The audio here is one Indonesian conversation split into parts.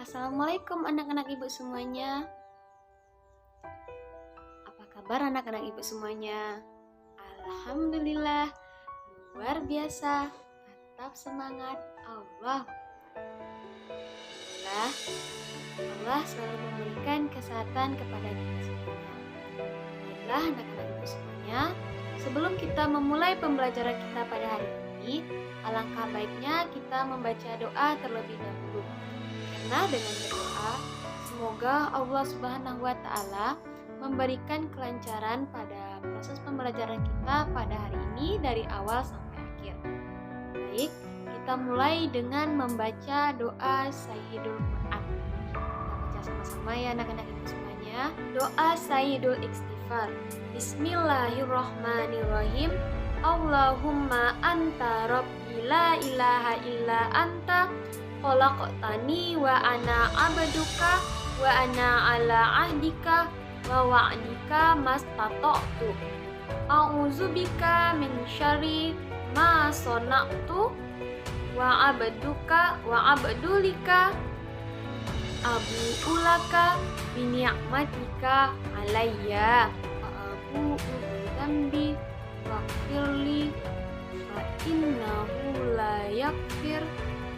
Assalamualaikum anak-anak ibu semuanya. Apa kabar anak-anak ibu semuanya? Alhamdulillah, luar biasa. Tetap semangat. Allah selalu memberikan kesehatan kepada kita semuanya. Baiklah anak-anak ibu semuanya, sebelum kita memulai pembelajaran kita pada hari ini, alangkah baiknya kita membaca doa terlebih dahulu. Karena dengan berdoa, semoga Allah Subhanahu wa Ta'ala memberikan kelancaran pada proses pembelajaran kita pada hari ini dari awal sampai akhir. Baik, kita mulai dengan membaca doa Sayyidul Quran. Kita baca sama-sama ya anak-anak ibu semuanya. Doa Sayyidul Istighfar. Bismillahirrahmanirrahim. Allahumma anta rabbi la ilaha illa anta khalaqtani wa ana abduka wa ana ala ahdika wa wa'dika mastata'tu. A'udzubika min syarri ma sana'tu wa abduka wa abdulika abu'ulaka bi ni'matika alayya wa abu'u bi dzambi waghfirli fa innahu la yaghfir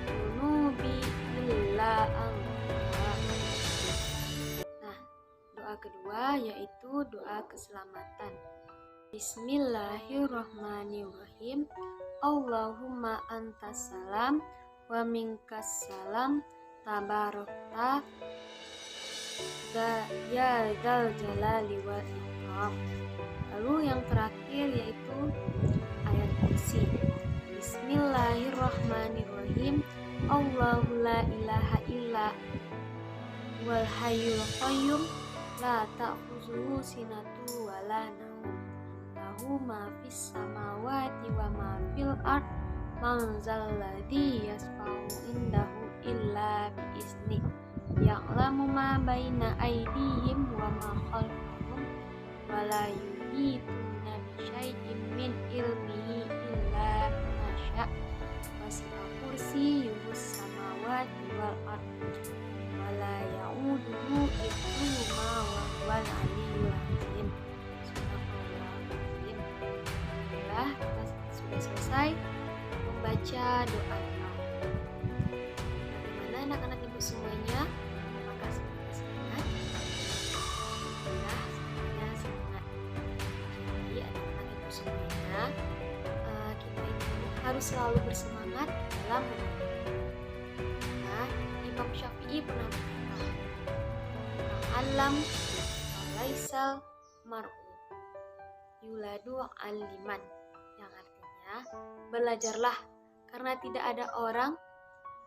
dzunubi illa anta. Nah, doa kedua yaitu doa keselamatan. Bismillahirrahmanirrahim. Allahumma antas salam wa minkas salam tabarakta ya dzal jalali wal ikram. Lalu yang terakhir yaitu ayat kursi. Bismillahirrahmanirrahim. Allahu la ilaha illa wal hayyul qayyum la ta'khuzuhu sinatu wa la naum. Lahu ma fis samawati wa ma fil ard. Man zalladzi yasfa'u indahu illa bi izni. Ya'lamu ma baina aydihim wa ma khalfahum wa la yuhituna bi syai'in min ilmihi illa bima syaa'. Wasi'a kursiyyuhus samawati wal ard wa la ya'uduhu hifdzuhuma wa huwal aliyyul azim. Subhanallahul azim. Alhamdulillah, kita sudah selesai membaca doa. Bagaimana anak-anak ibu semuanya? Apakah semuanya semangat? Alhamdulillah, semuanya semangat. Jadi anak-anak ibu semuanya, kita itu harus selalu bersemangat dalam beribadah. Nah, Imam Syafi'i pernah berkata, "Alam laisal mar'u yuladu aliman," yang artinya belajarlah karena tidak ada orang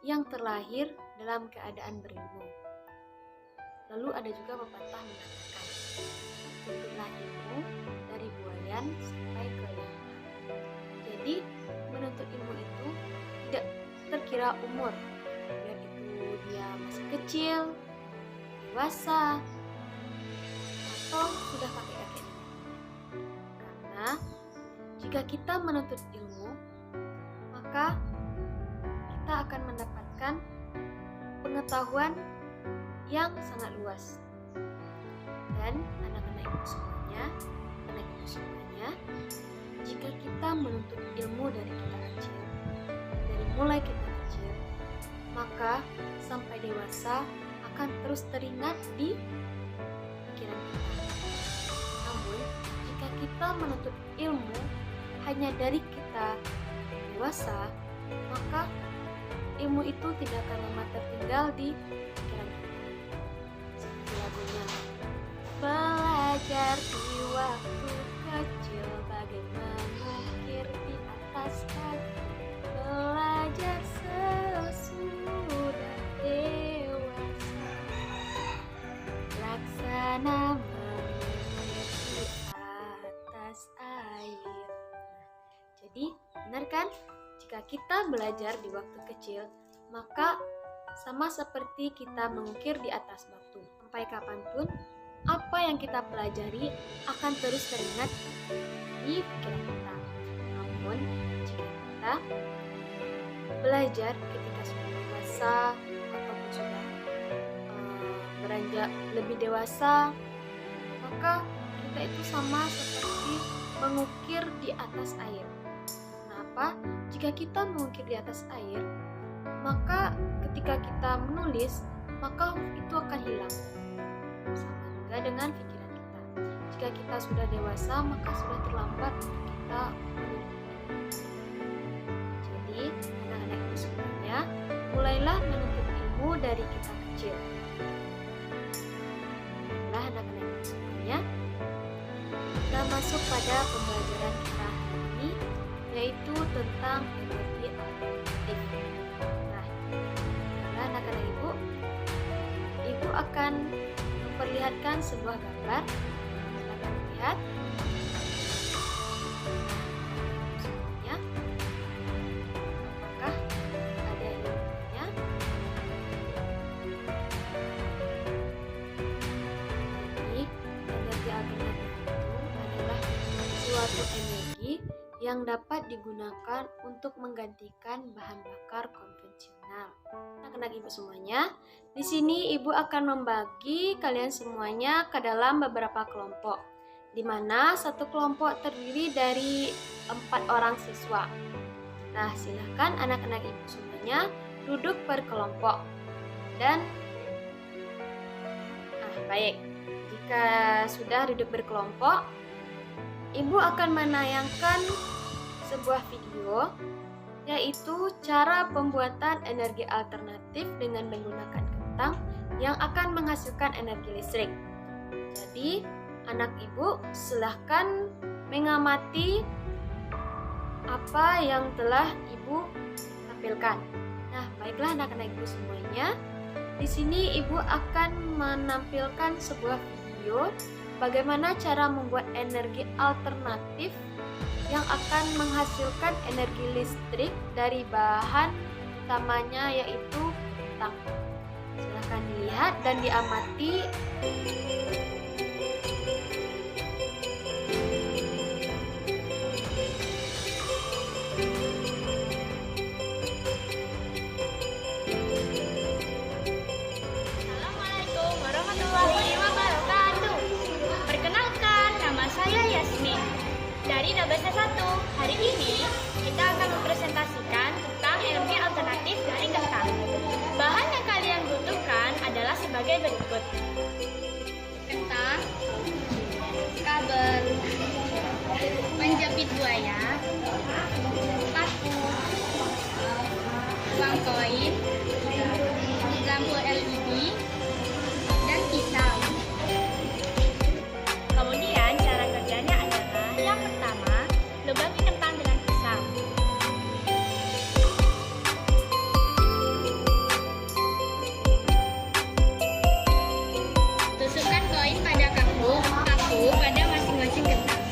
yang terlahir dalam keadaan berilmu. Lalu ada juga pepatah mengatakan, "Tuntutlah ilmu dari buayan sampai ke liang." Jadi menuntut ilmu itu tidak terkira umur, biar itu dia masih kecil, dewasa, atau sudah kakek-kakek. Karena jika kita menuntut ilmu, maka kita akan mendapatkan pengetahuan yang sangat luas. Dan anak-anak ibu semuanya, jika kita menuntut ilmu dari kita kecil, dari mulai kita kecil, maka sampai dewasa akan terus teringat di pikiran kita. Namun, jika kita menuntut ilmu hanya dari kita dewasa, maka ilmu itu tidak akan lama tertinggal di pikiran kita. Seperti lagunya, belajar di waktu kecil bagai mengukir di atas kayu, belajar sesudah dewasa, laksana mengukir di atas air. Jadi, benar kan? Jika kita belajar di waktu kecil, maka sama seperti kita mengukir di atas batu. Sampai kapanpun, apa yang kita pelajari akan terus teringat di pikiran kita. Namun, jika kita belajar ketika sudah dewasa ataupun sudah lebih dewasa, maka kita itu sama seperti mengukir di atas air. Kenapa? Jika kita mengukir di atas air, maka ketika kita menulis, maka huruf itu akan hilang. Sama juga dengan pikiran kita. Jika kita sudah dewasa, maka sudah terlambat untuk kita menulis. Jadi, anak-anak ibu semuanya, mulailah menuntut ilmu dari kita kecil. Baiklah anak-anak ibu semuanya, kita masuk pada pembelajaran kita hari ini, yaitu tentang energi alternatif. Nah, anak-anak ibu akan memperlihatkan sebuah gambar. Silakan lihat. Semuanya, apakah ada ilmunya? Jadi, energi alternatif itu adalah suatu energi yang dapat digunakan untuk menggantikan bahan bakar konvensional. Anak-anak ibu semuanya, di sini ibu akan membagi kalian semuanya ke dalam beberapa kelompok, di mana satu kelompok terdiri dari 4 orang siswa. Nah, silahkan anak-anak ibu semuanya duduk berkelompok. Dan baik, jika sudah duduk berkelompok, ibu akan menayangkan sebuah video, yaitu cara pembuatan energi alternatif dengan menggunakan kentang yang akan menghasilkan energi listrik. Jadi, anak ibu silahkan mengamati apa yang telah ibu tampilkan. Nah, baiklah anak-anak ibu semuanya. Di sini ibu akan menampilkan sebuah video bagaimana cara membuat energi alternatif yang akan menghasilkan energi listrik dari bahan utamanya yaitu kentang. Silakan dilihat dan diamati. Assalamualaikum warahmatullahi wabarakatuh. Perkenalkan, nama saya Yasmin dari Nabasa 1. Hari ini kita akan mempresentasikan tentang energi alternatif dari kentang. Bahan yang kalian butuhkan adalah sebagai berikut: kentang, kabel, penjepit buaya, paku, uang koin, lampu LED, dan pisau. Kemudian cara kerjanya adalah yang pertama, lubangi kentang dengan pisau. Tusukkan koin pada paku pada masing-masing kentang.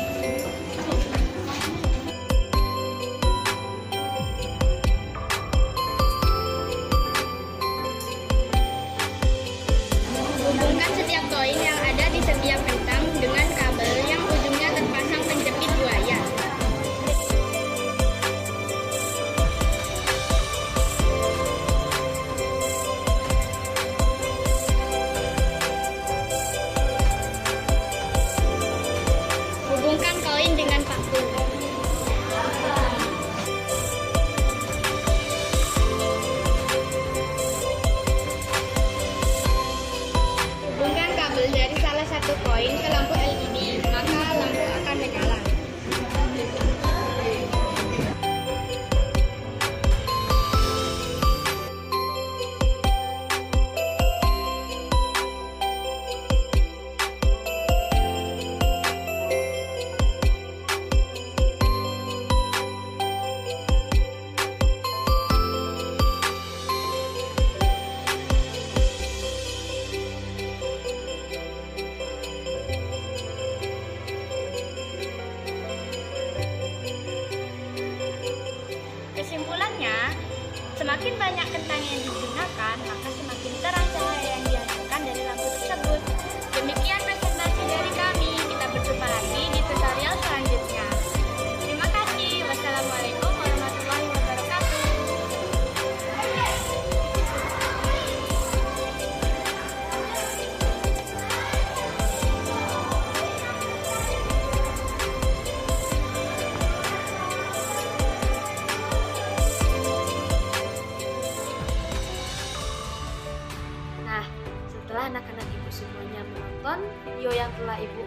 setelah anak-anak ibu semuanya menonton video yang telah ibu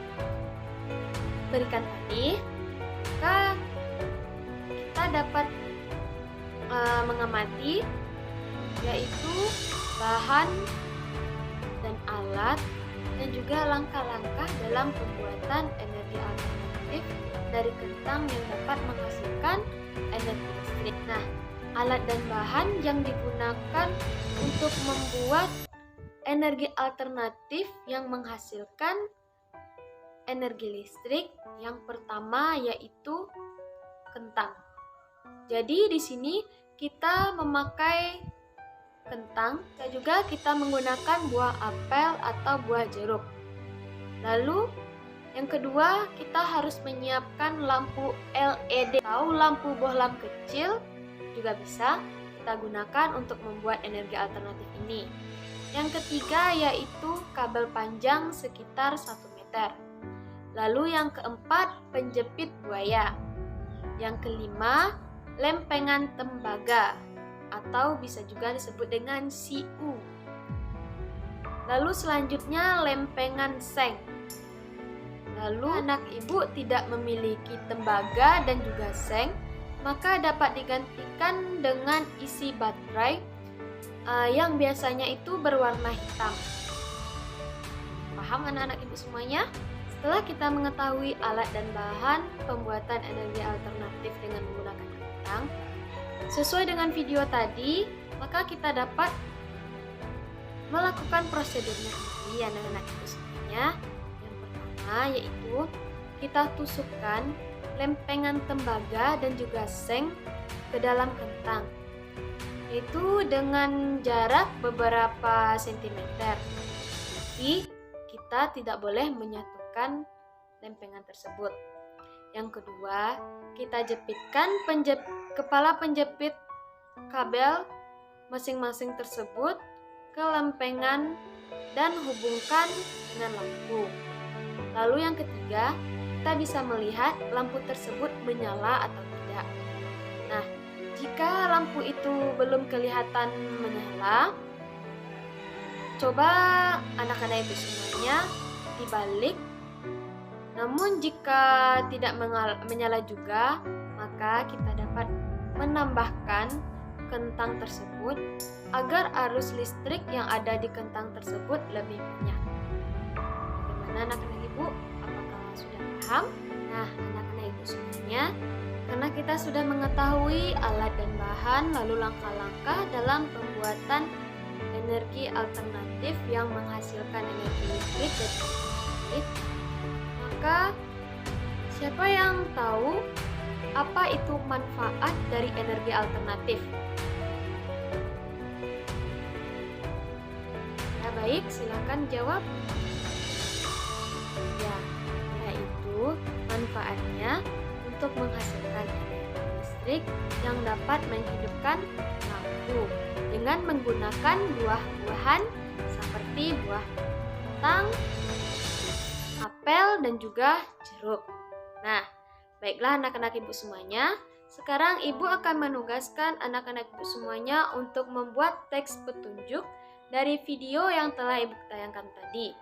berikan tadi, maka kita dapat mengamati yaitu bahan dan alat dan juga langkah-langkah dalam pembuatan energi alternatif dari kentang yang dapat menghasilkan energi listrik. Nah, alat dan bahan yang digunakan untuk membuat energi alternatif yang menghasilkan energi listrik yang pertama yaitu kentang. Jadi di sini kita memakai kentang dan juga kita menggunakan buah apel atau buah jeruk. Lalu yang kedua, kita harus menyiapkan lampu LED atau lampu bohlam kecil juga bisa kita gunakan untuk membuat energi alternatif ini. Yang ketiga yaitu kabel panjang sekitar 1 meter. Lalu yang keempat, penjepit buaya. Yang kelima, lempengan tembaga atau bisa juga disebut dengan siu. Lalu selanjutnya lempengan seng. Lalu anak ibu tidak memiliki tembaga dan juga seng, maka dapat digantikan dengan isi baterai yang biasanya itu berwarna hitam. Paham anak-anak ibu semuanya? Setelah kita mengetahui alat dan bahan pembuatan energi alternatif dengan menggunakan kentang, sesuai dengan video tadi, maka kita dapat melakukan prosedurnya kembali anak-anak ibu semuanya. Yang pertama yaitu kita tusukkan lempengan tembaga dan juga seng ke dalam kentang, yaitu dengan jarak beberapa sentimeter. Tapi kita tidak boleh menyatukan lempengan tersebut. Yang kedua, kita jepitkan kepala penjepit kabel masing-masing tersebut ke lempengan dan hubungkan dengan lampu. Lalu yang ketiga, kita bisa melihat lampu tersebut menyala atau tidak. Nah, jika lampu itu belum kelihatan menyala, coba anak-anak ibu semuanya dibalik. Namun jika tidak menyala juga, maka kita dapat menambahkan kentang tersebut agar arus listrik yang ada di kentang tersebut lebih banyak. Bagaimana anak-anak ibu? Apakah sudah paham? Nah, anak-anak ibu semuanya, karena kita sudah mengetahui alat dan bahan lalu langkah-langkah dalam pembuatan energi alternatif yang menghasilkan energi listrik dan listrik, maka siapa yang tahu apa itu manfaat dari energi alternatif? Ya, baik, silakan jawab. Ya, yaitu manfaatnya untuk menghasilkan energi listrik yang dapat menghidupkan lampu dengan menggunakan buah-buahan seperti buah kentang, apel, dan juga jeruk. Nah, baiklah anak-anak ibu semuanya, sekarang ibu akan menugaskan anak-anak ibu semuanya untuk membuat teks petunjuk dari video yang telah ibu tayangkan tadi.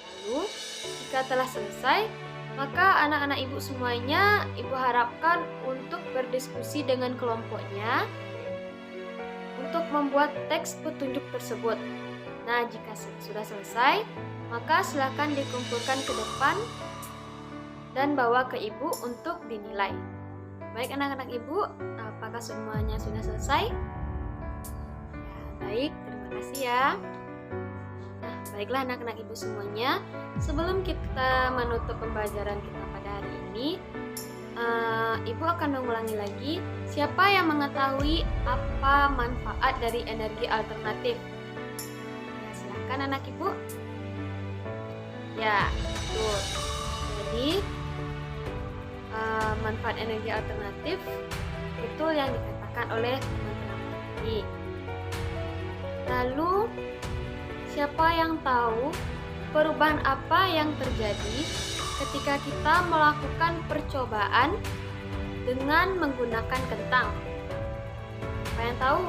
Lalu, jika telah selesai, maka anak-anak ibu semuanya ibu harapkan untuk berdiskusi dengan kelompoknya untuk membuat teks petunjuk tersebut. Nah, jika sudah selesai, maka silakan dikumpulkan ke depan dan bawa ke ibu untuk dinilai. Baik anak-anak ibu, apakah semuanya sudah selesai? Ya, baik, terima kasih ya. Nah, baiklah anak-anak ibu semuanya, sebelum kita menutup pembelajaran kita pada hari ini, ibu akan mengulangi lagi, siapa yang mengetahui apa manfaat dari energi alternatif? Ya, silakan anak ibu. Ya, betul. Jadi manfaat energi alternatif betul yang dikatakan oleh teman-teman tadi. Lalu siapa yang tahu perubahan apa yang terjadi ketika kita melakukan percobaan dengan menggunakan kentang? Siapa yang tahu?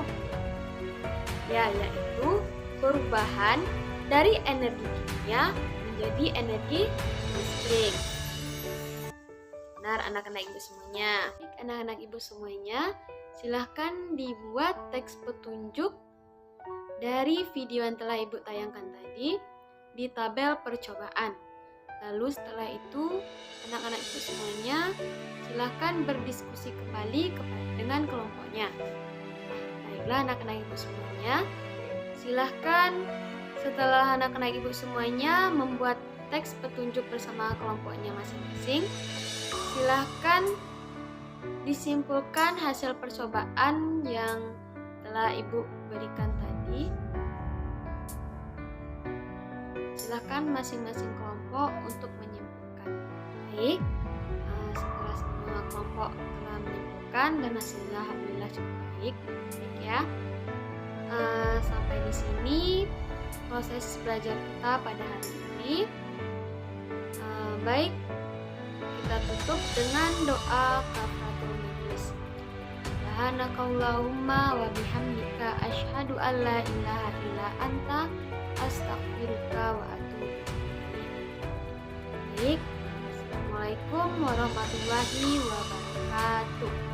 Ya, yaitu perubahan dari energi kimia menjadi energi listrik. Benar anak-anak ibu semuanya. Anak-anak ibu semuanya, silahkan dibuat teks petunjuk dari video yang telah ibu tayangkan tadi di tabel percobaan. Lalu setelah itu, anak-anak ibu semuanya silahkan berdiskusi kembali dengan kelompoknya. Baiklah anak-anak ibu semuanya, silahkan setelah anak-anak ibu semuanya membuat teks petunjuk bersama kelompoknya masing-masing, silahkan disimpulkan hasil percobaan yang telah ibu berikan tadi. Silahkan masing-masing kelompok untuk menyimpulkan. Baik, setelah semua kelompok telah menyimpulkan dan hasilnya alhamdulillah cukup baik ya. Sampai di sini proses belajar kita pada hari ini. Baik, kita tutup dengan doa kafaratul majlis. Subhanakallahumma wa bihamdika asyhadu an la ilaha illa anta astaghfiruka wa atubu ilaik. Baik, assalamualaikum warahmatullahi wabarakatuh.